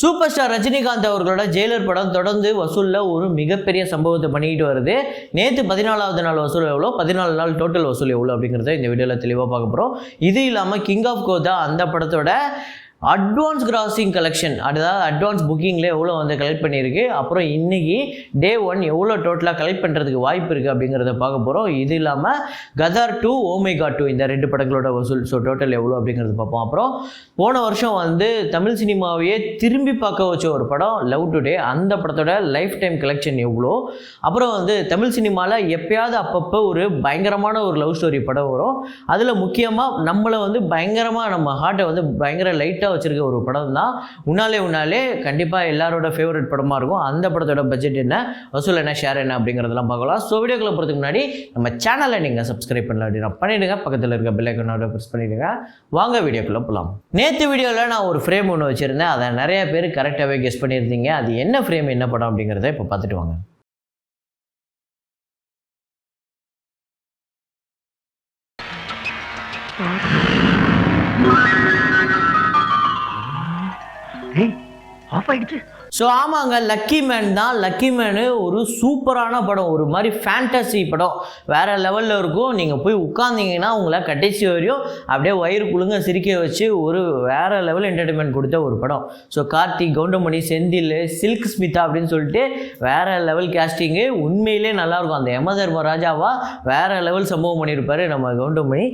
Super star Rajinikanth அவர்களோட Jailer படம் தொடர்ந்து வசூலில் ஒரு மிகப்பெரிய சம்பவத்தை பண்ணிக்கிட்டு வருது. நேற்று 14வது நாள் வசூல் எவ்வளோ, 14 நாள் டோட்டல் வசூல் எவ்வளோ அப்படிங்கிறத இந்த வீடியோவில் தெளிவாக பார்க்க போகிறோம். இது இல்லாமல் கிங் ஆஃப் கோதா அந்த படத்தோட அட்வான்ஸ் கிராசிங் கலெக்ஷன், அதாவது அட்வான்ஸ் புக்கிங்கில் எவ்வளோ வந்து கலெக்ட் பண்ணியிருக்கு, அப்புறம் இன்றைக்கி டே 1 எவ்வளோ டோட்டலாக கலெக்ட் பண்ணுறதுக்கு வாய்ப்பு இருக்குது அப்படிங்கிறத பார்க்க போகிறோம். இது இல்லாமல் கதார் 2, ஓ மை காட் 2 இந்த 2 படங்களோட வசூல் டோட்டல் எவ்வளோ அப்படிங்கிறது பார்ப்போம். அப்புறம் போன வருஷம் வந்து தமிழ் சினிமாவையே திரும்பி பார்க்க வச்ச ஒரு படம் லவ் டுடே, அந்த படத்தோட லைஃப் டைம் கலெக்ஷன் எவ்வளோ, அப்புறம் வந்து தமிழ் சினிமாவில் எப்பயாவது அப்பப்போ ஒரு பயங்கரமான ஒரு லவ் ஸ்டோரி படம் வரும். அதில் முக்கியமாக நம்மளை வந்து பயங்கரமாக நம்ம ஹார்ட்டை வந்து பயங்கர லைட்டாக வச்சிருக்க ஒரு படம் தான் உன்னாலே கண்டிப்பாக எல்லாரோட ஃபேவரட் படமாக இருக்கும். அந்த படத்தோட பட்ஜெட் என்ன, வசூல் என்ன, ஷேர் என்ன அப்படிங்கிறதெல்லாம் பார்க்கலாம். ஸோ வீடியோக்குள்ள போகிறதுக்கு முன்னாடி நம்ம சேனலை நீங்கள் சப்ஸ்கிரைப் பண்ணல அப்படின்னா பண்ணிவிடுங்க, பக்கத்தில் இருக்க பெல் ஐக்கானோட ப்ரெஸ் பண்ணிவிடுங்க. வாங்க வீடியோக்குள்ளே போகலாம். நேற்று வீடியோவில் நான் ஒரு ஃப்ரேம் ஒன்று வச்சுருந்தேன், அதை நிறைய பேர் கரெக்டாகவே கெஸ் பண்ணியிருந்தீங்க. அது என்ன ஃப்ரேம், என்ன படம் அப்படிங்கிறத இப்போ பார்த்துட்டு வாங்க. ஆஃப் ஆயிடுச்சு. ஸோ ஆமாங்க, லக்கி மேன் தான். லக்கி மேனு ஒரு சூப்பரான படம், ஒரு மாதிரி ஃபேண்டசி படம், வேறு லெவலில் இருக்கும். நீங்கள் போய் உட்காந்திங்கன்னா உங்களை கடைசி வரையும் அப்படியே வயிறு குழுங்க சிரிக்க வச்சு ஒரு வேறு லெவல் என்டர்டைன்மெண்ட் கொடுத்த ஒரு படம். ஸோ கார்த்திக், கவுண்டமணி, செந்தில், சில்க் ஸ்மிதா அப்படின்னு சொல்லிட்டு வேறு லெவல் கேஸ்டிங்கு, உண்மையிலே நல்லாயிருக்கும். அந்த யமதர்ம ராஜாவா வேறு லெவல் சம்பவம் பண்ணியிருப்பார் நம்ம கவுண்டமணி.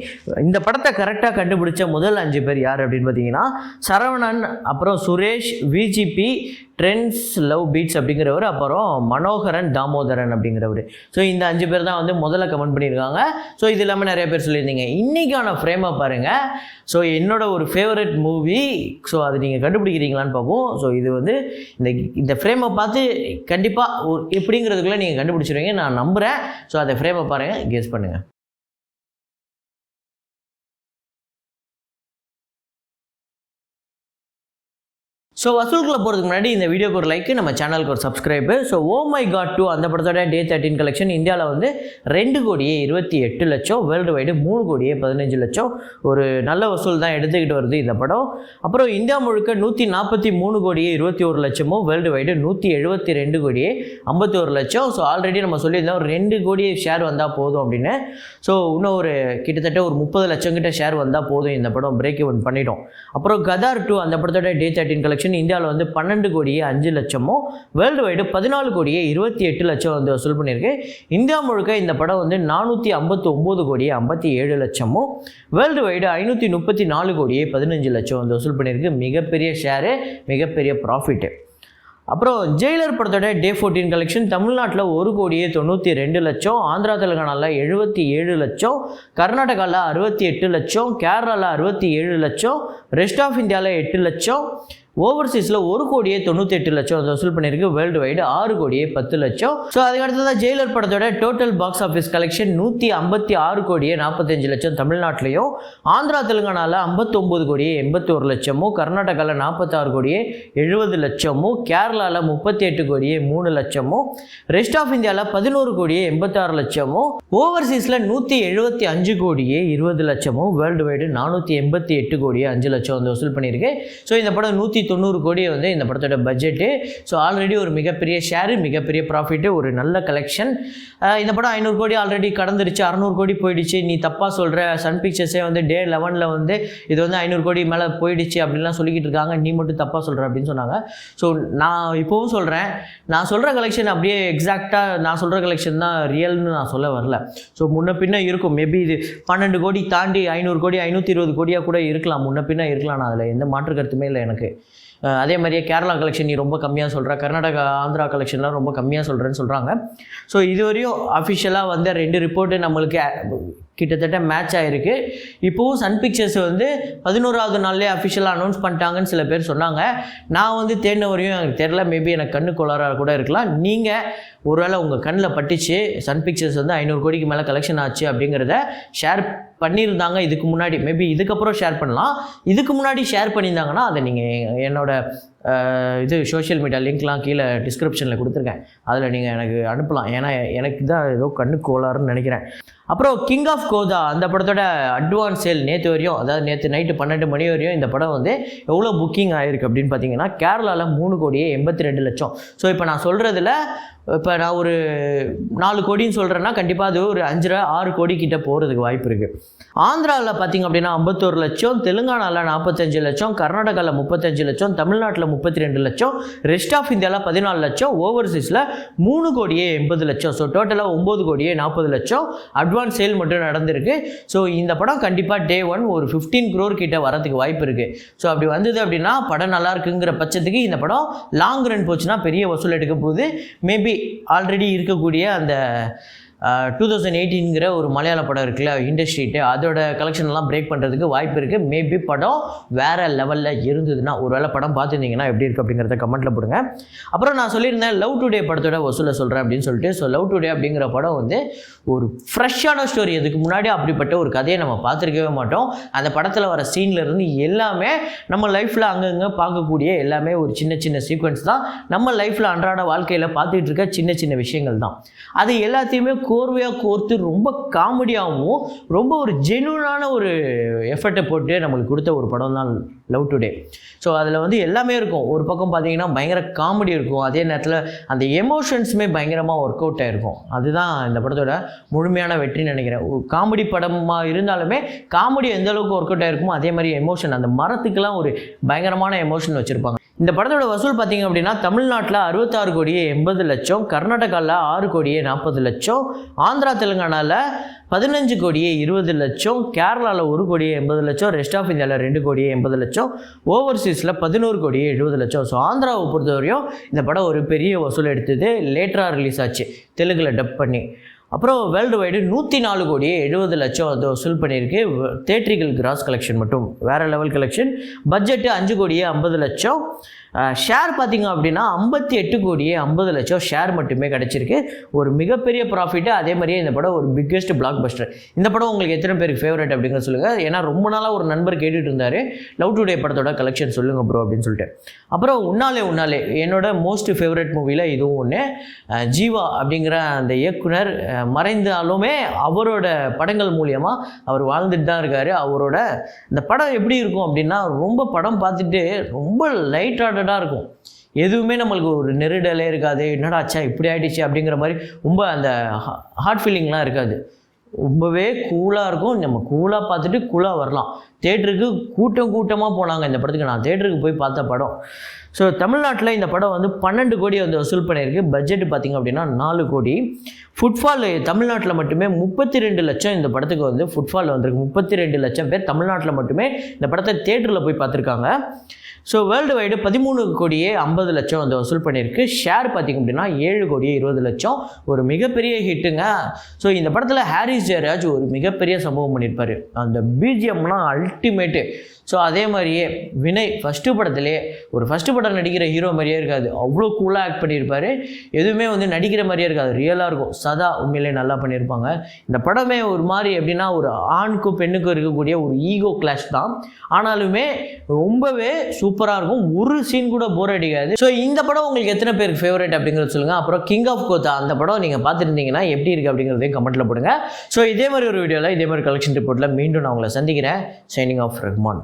இந்த படத்தை கரெக்டாக கண்டுபிடிச்ச முதல் 5 பேர் யார் அப்படின்னு பார்த்தீங்கன்னா சரவணன், அப்புறம் Suresh, VGP, Trends love beats அப்படிங்கிறவர், அப்புறம் மனோகரன், தாமோதரன் அப்படிங்கிறவர். ஸோ இந்த 5 பேர் தான் வந்து முதல்ல கமெண்ட் பண்ணியிருக்காங்க. ஸோ இது இல்லாமல் நிறைய பேர் சொல்லியிருந்தீங்க. இன்றைக்கான ஃப்ரேமை பாருங்கள். ஸோ என்னோட ஒரு ஃபேவரட் மூவி, ஸோ அது நீங்கள் கண்டுபிடிக்கிறீங்களான்னு பார்ப்போம். ஸோ இது வந்து இந்த ஃப்ரேமை பார்த்து கண்டிப்பாக எப்படிங்கிறதுக்குள்ளே நீங்கள் கண்டுபிடிச்சிருவீங்க நான் நம்புகிறேன். ஸோ அந்த ஃப்ரேமை பாருங்கள், கெஸ் பண்ணுங்கள். ஸோ வசூலுக்குள்ள போகிறதுக்கு முன்னாடி இந்த வீடியோக்கு ஒரு லைக்கு, நம்ம சேனலுக்கு ஒரு subscribe. So oh my god 2 அந்த படத்தோட டே 13 கலெக்ஷன் இந்தியாவில் வந்து 2,28,00,000, வேர்ல்டு வைடு 3,15,00,000. ஒரு நல்ல வசூல் தான் எடுத்துக்கிட்டு வருது இந்த படம். அப்புறம் இந்தியா முழுக்க 143,21,00,000, வேர்ல்டு வைடு 172,51,00,000. ஸோ ஆல்ரெடி நம்ம சொல்லியிருந்தோம் 2 கோடி ஷேர் வந்தால் போதும் அப்படின்னு. ஸோ இன்னும் ஒரு கிட்டத்தட்ட ஒரு 30 லட்சம் கிட்ட ஷேர் வந்தால் போதும், இந்த படம் பிரேக் இவன் பண்ணிட்டோம். அப்புறம் கதார் 2 அந்த படத்தோட டே 13 கலெக்ஷன் இந்தியாவில் வந்து 12,05,00,000, வேர்ல்டு வைடு 14,28,00,000 வந்து வசூல் பண்ணியிருக்கு. இந்தியா முழுக்க இந்த படம் வந்து 459,57,00,000, வேர்ல்டு வைடு 534,15,00,000 வந்து வசூல் பண்ணியிருக்கு. மிகப்பெரிய ஷேரு, மிகப்பெரிய ப்ராஃபிட்டு. அப்புறம் ஜெயிலர் படத்தோட டே 14 கலெக்ஷன் தமிழ்நாட்டில் 1,92,00,000, ஆந்திரா தெலுங்கானாவில் 77,00,000, கர்நாடகாவில் 68,00,000, கேரளாவில் 67,00,000, ரெஸ்ட் ஆஃப் இந்தியாவில் 8,00,000, ஓவர்சீஸில் 1,98,00,000 வந்து வசூல் பண்ணியிருக்கு. World wide 6,10,00,000. ஸோ அதுக்கடுத்ததான் ஜெயிலர் படத்தோட டோட்டல் பாக்ஸ் ஆஃபீஸ் கலெக்ஷன் 156,45,00,000 தமிழ்நாட்டிலையும், ஆந்திரா தெலுங்கானாவில் 59,81,00,000, கர்நாடகாவில் 46,70,00,000, கேரளாவில் 38,03,00,000, ரெஸ்ட் ஆஃப் இந்தியாவில் 11,86,00,000, ஓவர்சீஸில் 175,20,00,000, வேர்ல்டு வைடு 488,05,00,000 வந்து வசூல் பண்ணியிருக்கு. ஸோ இந்த படம் 190 கோடி வந்து இந்த படத்தோட பட்ஜெட்டு. ஸோ ஆல்ரெடி ஒரு மிகப்பெரிய ஷேரு, மிகப்பெரிய ப்ராஃபிட்டு, ஒரு நல்ல கலெக்ஷன். இந்த படம் 500 கோடி ஆல்ரெடி கடந்துருச்சு, 600 கோடி போயிடுச்சு. நீ தப்பாக சொல்கிற, சன் பிக்சர்ஸே வந்து டே 11 வந்து இது வந்து 500 கோடி மேலே போயிடுச்சு அப்படின்லாம் சொல்லிக்கிட்டு இருக்காங்க, நீ மட்டும் தப்பாக சொல்கிற அப்படின்னு சொன்னாங்க. ஸோ நான் இப்போவும் சொல்கிறேன், நான் சொல்கிற கலெக்ஷன் அப்படியே எக்ஸாக்டாக நான் சொல்கிற கலெக்ஷன் தான் ரியல்னு நான் சொல்ல வரல. ஸோ முன்ன பின்ன இருக்கும், மேபி இது 12 கோடி தாண்டி 500 கோடி 520 கோடியாக கூட இருக்கலாம், முன்ன பின்ன இருக்கலாம். நான் அதில் எந்த மாற்று கருத்துமே இல்லை எனக்கு. அதே மாதிரியே கேரளா கலெக்ஷன் நீ ரொம்ப கம்மியாக சொல்கிற, கர்நாடகா ஆந்திரா கலெக்ஷன்லாம் ரொம்ப கம்மியாக சொல்கிறேன்னு சொல்கிறாங்க. ஸோ இதுவரையும் அஃபிஷியலாக வந்து 2 ரிப்போர்ட்டு நம்மளுக்கு கிட்டத்தட்ட மேட்ச் ஆகிருக்கு. இப்போவும் சன் பிக்சர்ஸ் வந்து 11வது நாள்லேயே அஃபிஷியலாக அனௌன்ஸ் பண்ணிட்டாங்கன்னு சில பேர் சொன்னாங்க. நான் வந்து தேடின வரையும் எனக்கு தெரியல, மேபி எனக்கு கண்ணு கோளாறாக கூட இருக்கலாம். நீங்கள் ஒருவேளை உங்கள் கண்ணில் பட்டுச்சு சன் பிக்சர்ஸ் வந்து 500 கோடிக்கு மேலே கலெக்ஷன் ஆச்சு அப்படிங்கிறத ஷேர் பண்ணியிருந்தாங்க இதுக்கு முன்னாடி, மேபி இதுக்கப்புறம் ஷேர் பண்ணலாம். இதுக்கு முன்னாடி ஷேர் பண்ணியிருந்தாங்கன்னா அதை நீங்கள் என்னோட இது சோஷியல் மீடியா லிங்க்லாம் கீழே டிஸ்கிரிப்ஷனில் கொடுத்துருக்கேன், அதில் நீங்கள் எனக்கு அனுப்பலாம். ஏன்னா எனக்கு தான் ஏதோ கண்ணு கோளாறுன்னு நினைக்கிறேன். அப்புறம் கிங் ஆஃப் கோதா அந்த படத்தோட அட்வான்ஸ் சேல் நேற்று வரையும், அதாவது நேற்று நைட்டு 12 மணி வரையும் இந்த படம் வந்து எவ்வளோ புக்கிங் ஆகிருக்கு அப்படின்னு பார்த்தீங்கன்னா கேரளாவில் 3,82,00,000. ஸோ இப்போ நான் சொல்கிறதுல இப்போ நான் ஒரு 4 கோடின்னு சொல்கிறேன்னா கண்டிப்பாக அது ஒரு 5-6 கோடி கிட்ட போகிறதுக்கு வாய்ப்பு இருக்குது. ஆந்திராவில் பார்த்திங்க அப்படின்னா 51 லட்சம், தெலுங்கானாவில் 45 லட்சம், கர்நாடகாவில் 35 லட்சம், தமிழ்நாட்டில் 32 லட்சம், ரெஸ்ட் ஆஃப் இந்தியாவில் 14 லட்சம், ஓவர்சீஸில் 3,80,00,000. ஸோ டோட்டலாக 9,40,00,000 லட்சம் அட்வான்ஸ் சேல் மட்டும் நடந்திருக்கு. ஸோ இந்த படம் கண்டிப்பாக டே 1 ஒரு 15 crore கிட்ட வரதுக்கு வாய்ப்பு இருக்குது. ஸோ அப்படி வந்தது அப்படின்னா படம் நல்லா இருக்குங்கிற பட்சத்துக்கு இந்த படம் லாங் ரன் போச்சுன்னா பெரிய வசூல் எடுக்க போகுது. மேபி ஆல்ரெடி இருக்கக்கூடிய அந்த 2018ங்கிற ஒரு மலையாள படம் இருக்குல்ல, இண்டஸ்ட்ரீட்டு, அதோட கலெக்ஷன்லாம் பிரேக் பண்ணுறதுக்கு வாய்ப்பு இருக்குது. மேபி படம் வேறு லெவலில் இருந்ததுன்னா, ஒரு வேளை படம் பார்த்துருந்தீங்கன்னா எப்படி இருக்குது அப்படிங்கிறத கமெண்ட்டில் போடுங்க. அப்புறம் நான் சொல்லியிருந்தேன் லவ் டுடே படத்தோட வசூலை சொல்கிறேன் அப்படின்னு சொல்லிட்டு. ஸோ லவ் டுடே அப்படிங்கிற படம் வந்து ஒரு ஃப்ரெஷ்ஷான ஸ்டோரி. அதுக்கு முன்னாடி அப்படிப்பட்ட ஒரு கதையை நம்ம பார்த்துருக்கவே மாட்டோம். அந்த படத்தில் வர சீன்லேருந்து எல்லாமே நம்ம லைஃப்பில் அங்கங்கே பார்க்கக்கூடிய எல்லாமே ஒரு சின்ன சின்ன சீக்வன்ஸ் தான். நம்ம லைஃப்பில் அன்றாட வாழ்க்கையில் பார்த்துக்கிட்டு இருக்க சின்ன சின்ன விஷயங்கள் தான். அது எல்லாத்தையுமே கோர்வையாக கோர்த்து ரொம்ப காமெடியாகவும் ரொம்ப ஒரு ஜென்யூனான ஒரு எஃபர்ட்டை போட்டு நம்மளுக்கு கொடுத்த ஒரு படம் தான் லவ் டுடே. ஸோ அதில் வந்து எல்லாமே இருக்கும். ஒரு பக்கம் பார்த்தீங்கன்னா பயங்கர காமெடி இருக்கும், அதே நேரத்தில் அந்த எமோஷன்ஸுமே பயங்கரமாக ஒர்க் அவுட் ஆகிருக்கும். அதுதான் இந்த படத்தோட முழுமையான வெற்றின்னு நினைக்கிறேன். ஒரு காமெடி படமாக இருந்தாலுமே காமெடி எந்த அளவுக்கு ஒர்க் அவுட் ஆகிருக்குமோ அதே மாதிரி எமோஷன், அந்த மரத்துக்கெல்லாம் ஒரு பயங்கரமான எமோஷன் வச்சுருப்பாங்க. இந்த படத்தோட வசூல் பார்த்திங்க அப்படின்னா தமிழ்நாட்டில் 66,80,00,000, கர்நாடகாவில் 6,40,00,000, ஆந்திரா தெலுங்கானாவில் 15,20,00,000, கேரளாவில் 1,80,00,000, ரெஸ்ட் ஆஃப் இந்தியாவில் 2,80,00,000, ஓவர்சீஸில் 11,70,00,000. ஸோ ஆந்திராவை பொறுத்தவரையும் இந்த படம் ஒரு பெரிய வசூல் எடுத்தது. லேட்டராக ரிலீஸ் ஆச்சு தெலுங்கில் டப் பண்ணி. அப்புறம் வேர்ல்டு வைடு 104,70,00,000 அது வசூல் பண்ணியிருக்கு. தேட்ரிக்கல் கிராஸ் கலெக்ஷன் மட்டும் வேறு லெவல் கலெக்ஷன். பட்ஜெட்டு 5,50,00,000. ஷேர் பார்த்திங்க அப்படின்னா 58,50,00,000 ஷேர் மட்டுமே கிடச்சிருக்கு. ஒரு மிகப்பெரிய ப்ராஃபிட்டு. அதே மாதிரியே இந்த படம் ஒரு பிக்கெஸ்ட் பிளாக் பஸ்டர். இந்த படம் உங்களுக்கு எத்தனை பேருக்கு ஃபேவரட் அப்படிங்கிற சொல்லுங்கள். ஏன்னா ரொம்ப நாளாக ஒரு நண்பர் கேட்டுட்டு இருந்தார் லவ் டுடே படத்தோட கலெக்ஷன் சொல்லுங்கள் ப்ரோ அப்படின்னு சொல்லிட்டு. அப்புறம் உன்னாலே என்னோட மோஸ்ட் ஃபேவரட் மூவியில் இதுவும் ஒன்று. ஜீவா அப்படிங்கிற அந்த இயக்குனர் மறைந்தாலுமே அவரோட படங்கள் மூலியமாக அவர் வாழ்ந்துட்டு தான் இருக்கார். அவரோட இந்த படம் எப்படி இருக்கும் அப்படின்னா ரொம்ப படம் பார்த்துட்டு ரொம்ப லைட் ஹார்ட்டடாக இருக்கும். எதுவுமே நம்மளுக்கு ஒரு நெருடலே இருக்காது. என்னடா ஆச்சா இப்படி ஆகிடுச்சு அப்படிங்கிற மாதிரி ரொம்ப அந்த ஹார்ட் ஃபீலிங்லாம் இருக்காது. ரொம்பவே கூலாக இருக்கும். நம்ம கூலாக பார்த்துட்டு கூலாக வரலாம். தேட்டருக்கு கூட்டமாக போனாங்க இந்த படத்துக்கு. நான் தேட்டருக்கு போய் பார்த்த படம். ஸோ தமிழ்நாட்டில் இந்த படம் வந்து 12 கோடி வந்து வசூல் பண்ணியிருக்கு. பட்ஜெட் பார்த்திங்க அப்படின்னா 4 கோடி. ஃபுட்ஃபால் தமிழ்நாட்டில் மட்டுமே 32 லட்சம் இந்த படத்துக்கு வந்து ஃபுட்ஃபால் வந்திருக்கு. 32 லட்சம் பேர் தமிழ்நாட்டில் மட்டுமே இந்த படத்தை தேட்டரில் போய் பார்த்துருக்காங்க. ஸோ வேர்ல்டு வைடு 13,50,00,000 வந்து வசூல் பண்ணியிருக்கு. ஷேர் பார்த்திங்க அப்படின்னா 7,20,00,000. ஒரு மிகப்பெரிய ஹிட்டுங்க. ஸோ இந்த படத்தில் ஹாரிஸ் ஜெயராஜ் ஒரு மிகப்பெரிய சம்பவம் பண்ணியிருப்பார். அந்த பிஜிஎம்லாம் அல்டிமேட்டு. ஸோ அதே மாதிரியே வினய் ஃபஸ்ட்டு படம் நடிக்கிற ஹீரோ மாதிரியே இருக்காது. அவ்வளோ கூலாக ஆக்ட் பண்ணியிருப்பார். எதுவுமே வந்து நடிக்கிற மாதிரியே இருக்காது, ரியலாக இருக்கும். சதா உண்மையிலே நல்லா பண்ணியிருப்பாங்க. இந்த படமே ஒரு மாதிரி எப்படின்னா ஒரு ஆணுக்கும் பெண்ணுக்கும் இருக்கக்கூடிய ஒரு ஈகோ கிளாஷ் தான். ஆனாலுமே ரொம்பவே சூப்பராக இருக்கும். ஒரு சீன் கூட போர் அடிக்காது. ஸோ இந்த படம் உங்களுக்கு எத்தனை பேருக்கு ஃபேவரட் அப்படிங்கிறத சொல்லுங்கள். அப்புறம் கிங் ஆஃப் கோதா அந்த படம் நீங்கள் பார்த்துருந்தீங்கன்னா எப்படி இருக்குது அப்படிங்கிறதையும் கமெண்ட்டில் போடுங்க. ஸோ இதே மாதிரி ஒரு வீடியோவில் இதே மாதிரி கலெக்ஷன் ரிப்போர்ட்டில் மீண்டும் நான் உங்களை சந்திக்கிறேன். Signing off Rahman.